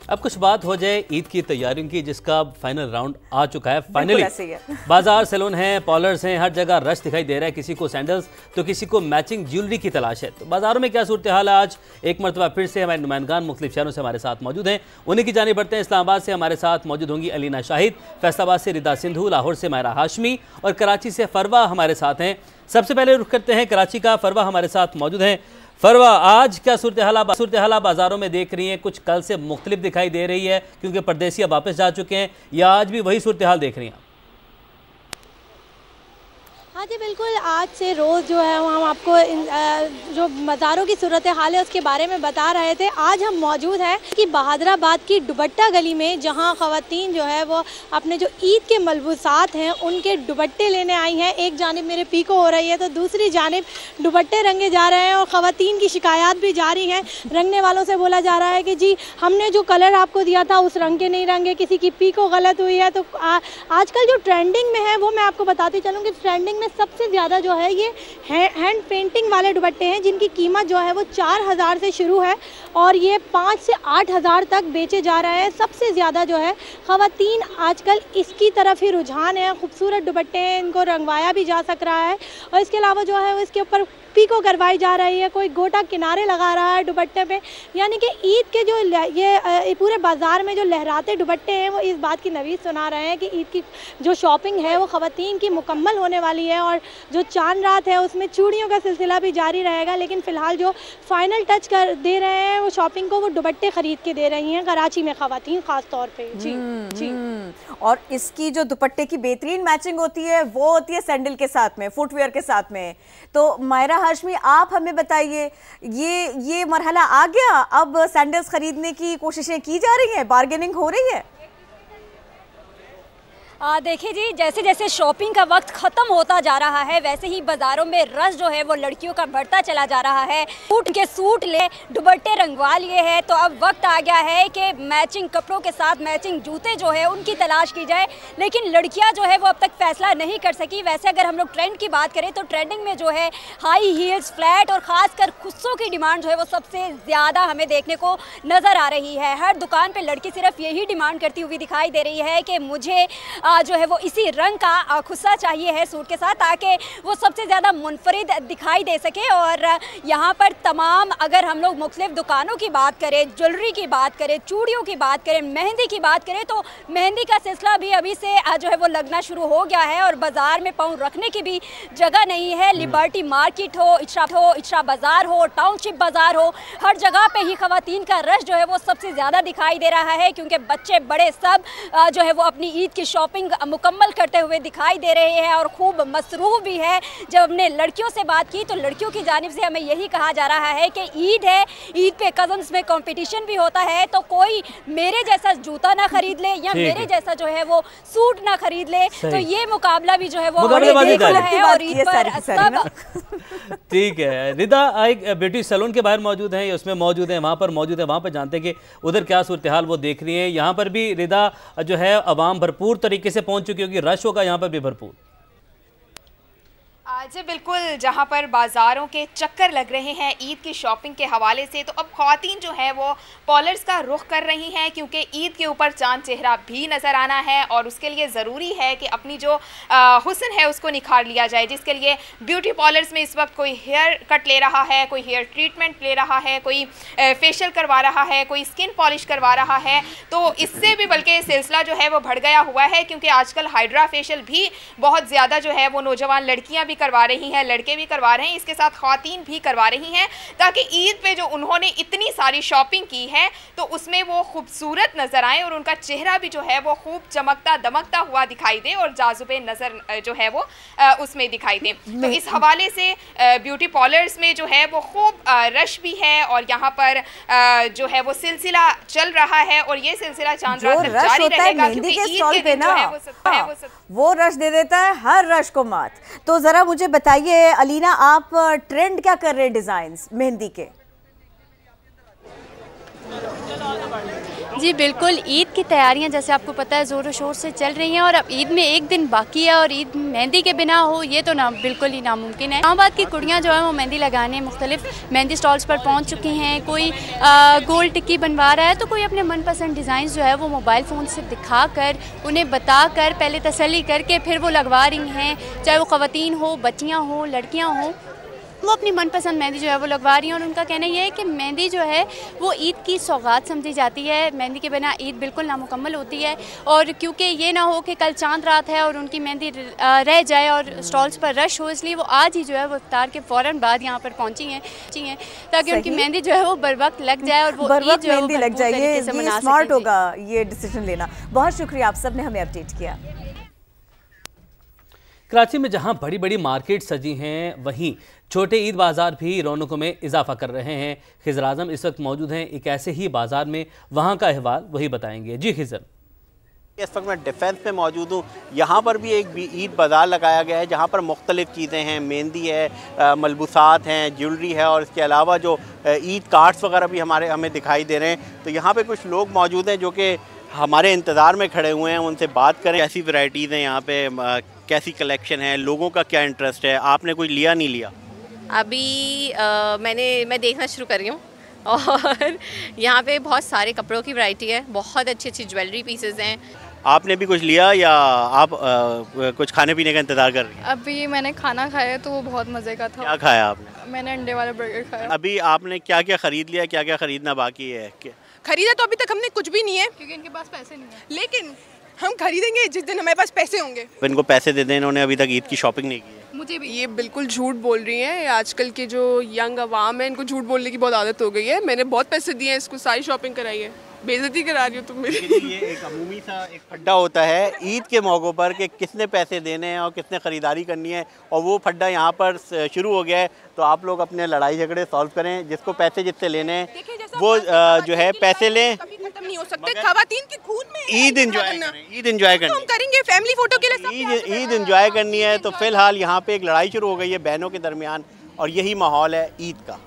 अब कुछ बात हो जाए ईद की तैयारियों की, जिसका फाइनल राउंड आ चुका है। फाइनली बाजार, सैलून हैं, पार्लर्स हैं, हर जगह रश दिखाई दे रहा है। किसी को सैंडल्स तो किसी को मैचिंग ज्वेलरी की तलाश है। तो बाजारों में क्या सूरत हाल है, आज एक मरतबा फिर से हमारे नुमाइंदगान मुख्तलिफ शहरों से हमारे साथ मौजूद हैं। उन्हीं की जानिब बढ़ते हैं। इस्लामाबाद से हमारे साथ मौजूद होंगी अलीना शाहिद, फैसलाबाद से रिदा सिंधु, लाहौर से मायरा हाशमी और कराची से फरवा हमारे साथ हैं। सबसे पहले रुख करते हैं कराची का। फरवा हमारे साथ मौजूद हैं। फरवा, आज क्या सूरत हाल बाजारों में देख रही हैं? कुछ कल से मुख्तलिफ दिखाई दे रही है क्योंकि परदेसी अब वापस जा चुके हैं, या आज भी वही सूरत हाल देख रही हैं? हाँ जी बिल्कुल, आज से रोज़ जो है हम आपको जो बाज़ारों की सूरत हाल है उसके बारे में बता रहे थे। आज हम मौजूद हैं कि बहादुराबाद की दुपट्टा गली में, जहाँ ख़वातीन जो है वो अपने जो ईद के मलबूसात हैं उनके दुपट्टे लेने आई हैं। एक जानिब मेरे पीको हो रही है तो दूसरी जानिब दुपट्टे रंगे जा रहे हैं और ख़वातीन की शिकायत भी जारी हैं। रंगने वालों से बोला जा रहा है कि जी हमने जो कलर आपको दिया था उस रंग के नहीं रंगे, किसी की पीको गलत हुई है। तो आजकल जो ट्रेंडिंग में है वो मैं आपको बताती चलूँ कि ट्रेंडिंग सबसे ज़्यादा जो है ये हैंड पेंटिंग वाले दुपट्टे हैं, जिनकी कीमत जो है वो 4000 से शुरू है और ये 5 से 8000 तक बेचे जा रहे हैं। सबसे ज़्यादा जो है ख़वातीन आजकल इसकी तरफ ही रुझान है। खूबसूरत दुपट्टे हैं, इनको रंगवाया भी जा सक रहा है और इसके अलावा जो है इसके ऊपर पीको करवाई जा रही है, कोई गोटा किनारे लगा रहा है दुपट्टे पे। यानी कि ईद के जो ये पूरे बाज़ार में जो लहराते दुपट्टे हैं वो इस बात की नवीद सुना रहे हैं कि ईद की जो शॉपिंग है वो ख़वातीन की मुकम्मल होने वाली है और जो चांद रात है उसमें चूड़ियों का सिलसिला भी जारी रहेगा। लेकिन फ़िलहाल जो फाइनल टच कर दे रहे हैं वो शॉपिंग को वो दुपट्टे ख़रीद के दे रही हैं कराची में ख़वातीन ख़ास तौर पर। जी जी। और इसकी जो दुपट्टे की बेहतरीन मैचिंग होती है वो होती है सैंडल के साथ में, फुटवेयर के साथ में। तो मायरा हाशमी, आप हमें बताइए, ये मरहला आ गया, अब सैंडल्स खरीदने की कोशिशें की जा रही हैं, बार्गेनिंग हो रही है? देखिए जी, जैसे जैसे शॉपिंग का वक्त ख़त्म होता जा रहा है वैसे ही बाज़ारों में रश जो है वो लड़कियों का बढ़ता चला जा रहा है। सूट ले, दुपट्टे रंगवा लिए हैं, तो अब वक्त आ गया है कि मैचिंग कपड़ों के साथ मैचिंग जूते जो है उनकी तलाश की जाए। लेकिन लड़कियां जो है वो अब तक फैसला नहीं कर सकी। वैसे अगर हम लोग ट्रेंड की बात करें तो ट्रेंडिंग में जो है हाई हील्स, फ्लैट और ख़ासकर खुस्सों की डिमांड जो है वो सबसे ज़्यादा हमें देखने को नज़र आ रही है। हर दुकान पर लड़की सिर्फ यही डिमांड करती हुई दिखाई दे रही है कि मुझे जो है वो इसी रंग का खुस्सा चाहिए है सूट के साथ, ताकि वो सबसे ज़्यादा मुनफरिद दिखाई दे सके। और यहाँ पर तमाम, अगर हम लोग मुख्तलिफ दुकानों की बात करें, ज्वेलरी की बात करें, चूड़ियों की बात करें, मेहंदी की बात करें, तो मेहंदी का सिलसिला भी अभी से जो है वो लगना शुरू हो गया है और बाज़ार में पाँव रखने की भी जगह नहीं है। लिबर्टी मार्केट हो, इचरा बाज़ार हो, टाउनशिप बाज़ार हो, हर जगह पर ही ख़वातीन का रश जो है वो सबसे ज़्यादा दिखाई दे रहा है, क्योंकि बच्चे बड़े सब जो है वो अपनी ईद की शॉपिंग मुकम्मल करते हुए दिखाई दे रहे हैं और खूब मसरूफ़ भी है। जब हमने लड़कियों से बात की तो लड़कियों की जानिब से हमें यही कहा जा रहा है कि ईद है, ईद पे कज़न्स में कंपटीशन भी होता है, तो कोई मेरे जैसा जूता ना खरीद ले या मेरे जैसा जो है वो सूट ना खरीद ले, तो ये मुकाबला भी जो है वो है और ईद पर सब ठीक है। रिदा, एक ब्यूटी सैलून के बाहर मौजूद हैं, उसमें मौजूद हैं, वहाँ पर जानते हैं कि उधर क्या सूरत हाल वो देख रही हैं। यहाँ पर भी रिदा जो है अवाम भरपूर तरीके से पहुंच चुकी होगी, रश होगा यहाँ पर भी भरपूर। जी बिल्कुल, जहाँ पर बाज़ारों के चक्कर लग रहे हैं ईद की शॉपिंग के हवाले से, तो अब ख़वातीन जो है वो पार्लर्स का रुख कर रही हैं, क्योंकि ईद के ऊपर चांद चेहरा भी नज़र आना है और उसके लिए ज़रूरी है कि अपनी जो हुस्न है उसको निखार लिया जाए, जिसके लिए ब्यूटी पार्लर्स में इस वक्त कोई हेयर कट ले रहा है, कोई हेयर ट्रीटमेंट ले रहा है, कोई फेशियल करवा रहा है, कोई स्किन पॉलिश करवा रहा है। तो इससे भी बल्कि सिलसिला जो है वो बढ़ गया हुआ है, क्योंकि आजकल हाइड्रा फेशियल भी बहुत ज़्यादा जो है वो नौजवान लड़कियाँ भी करवा रही हैं, लड़के भी करवा रहे हैं, इसके साथ ख़वातीन भी करवा रही हैं, ताकि ईद पे जो उन्होंने इतनी सारी शॉपिंग की है तो उसमें वो खूबसूरत नज़र आए और उनका चेहरा भी जो है वो खूब चमकता दमकता हुआ दिखाई दे और जाजुबे नज़र जो है वो उसमें दिखाई दे। तो इस हवाले से ब्यूटी पार्लर्स में जो है वो खूब रश भी है और यहाँ पर जो है वो सिलसिला चल रहा है और ये सिलसिला चांद रात तक जारी रहेगा, क्योंकि ईद के दिन जो है वो रश दे देता है हर रश को मात। तो ज़रा मुझे बताइए अलीना, आप ट्रेंड क्या कर रहे हैं डिज़ाइंस मेहंदी के? जी बिल्कुल, ईद की तैयारियां जैसे आपको पता है ज़ोरों शोर से चल रही हैं और अब ईद में एक दिन बाकी है और ईद मेहंदी के बिना हो ये तो ना बिल्कुल ही नामुमकिन है। इस्लामाबाद की कुड़ियाँ जो है वो मेहंदी लगाने मुख्तलिफ मेहंदी स्टॉल्स पर पहुंच चुकी हैं। कोई गोल टिक्की बनवा रहा है तो कोई अपने मनपसंद डिज़ाइन जो है वो मोबाइल फ़ोन से दिखा कर उन्हें बता कर पहले तसल्ली करके फिर वो लगवा रही हैं, चाहे वो ख़वातीन हो, बच्चियाँ हों, लड़कियाँ हों, वो अपनी मनपसंद मेहंदी जो है वो लगवा रही हैं। और उनका कहना यह है कि मेहंदी जो है वो ईद की सौगात समझी जाती है, मेहंदी के बिना ईद बिल्कुल नामुकम्मल होती है। और क्योंकि ये ना हो कि कल चांद रात है और उनकी मेहंदी रह जाए और स्टॉल्स पर रश हो, इसलिए वो आज ही जो है वो इफ्तार के फ़ौरन बाद यहाँ पर पहुँची हैं ताकि उनकी मेहंदी जो है वो बर वक्त लग जाए और वो ईद जो है वो लग जाए। ये स्मार्ट होगा ये डिसीजन लेना। बहुत शुक्रिया, आप सब ने हमें अपडेट किया। कराची में जहां बड़ी बड़ी मार्केट सजी हैं, वहीं छोटे ईद बाज़ार भी रौनकों में इजाफा कर रहे हैं। खिज़र आज़म इस वक्त मौजूद हैं एक ऐसे ही बाज़ार में, वहां का अहवाल वही बताएंगे। जी खिज़र। इस वक्त मैं डिफेंस में मौजूद हूँ। यहाँ पर भी एक ईद बाज़ार लगाया गया है जहाँ पर मुख्तलिफ़ चीज़ें हैं, मेहंदी है, मलबूसात हैं, ज्वेलरी है और इसके अलावा जो ईद कार्ड्स वगैरह भी हमें दिखाई दे रहे हैं। तो यहाँ पे कुछ लोग मौजूद हैं जो कि हमारे इंतज़ार में खड़े हुए हैं, उनसे बात करें। कैसी वैरायटीज़ हैं यहाँ पे, कैसी कलेक्शन है, लोगों का क्या इंटरेस्ट है, आपने कोई लिया नहीं लिया? अभी मैं देखना शुरू कर रही हूँ और यहाँ पे बहुत सारे कपड़ों की वैरायटी है, बहुत अच्छी अच्छी ज्वेलरी पीसेस हैं। आपने भी कुछ लिया या आप कुछ खाने पीने का इंतज़ार कर रही हैं? अभी मैंने खाना खाया तो वो बहुत मज़े का था। क्या खाया आपने? मैंने अंडे वाला बर्गर खाया। अभी आपने क्या क्या ख़रीद लिया, क्या क्या ख़रीदना बाकी है? खरीदा तो अभी तक हमने कुछ भी नहीं है क्योंकि इनके पास पैसे नहीं है, लेकिन हम खरीदेंगे जिस दिन हमारे पास पैसे होंगे। इनको पैसे दे दें, इन्होंने अभी तक ईद की शॉपिंग नहीं की है। मुझे भी ये बिल्कुल झूठ बोल रही हैं। आजकल के जो यंग अवाम है इनको झूठ बोलने की बहुत आदत हो गई है। मैंने बहुत पैसे दिए हैं, इसको सारी शॉपिंग कराई है। बेइज्जती करा रही हो तुम मेरी। ये एक अमूमी सा एक फड्डा होता है ईद के मौक़ों पर कि किसने पैसे देने हैं और किसने ख़रीदारी करनी है, और वो फड्डा यहाँ पर शुरू हो गया है। तो आप लोग अपने लड़ाई झगड़े सॉल्व करें, जिसको पैसे जिससे लेने हैं वो जो है पैसे लें। खत्म नहीं हो सकते, खवातीन के खून में ईद एंजॉय करें, ईद एंजॉय करनी हम करेंगे फैमिली फोटो के लिए। ईद एंजॉय करनी है। तो फिलहाल यहाँ पे एक लड़ाई शुरू हो गई है बहनों के दरमियान और यही माहौल है ईद का।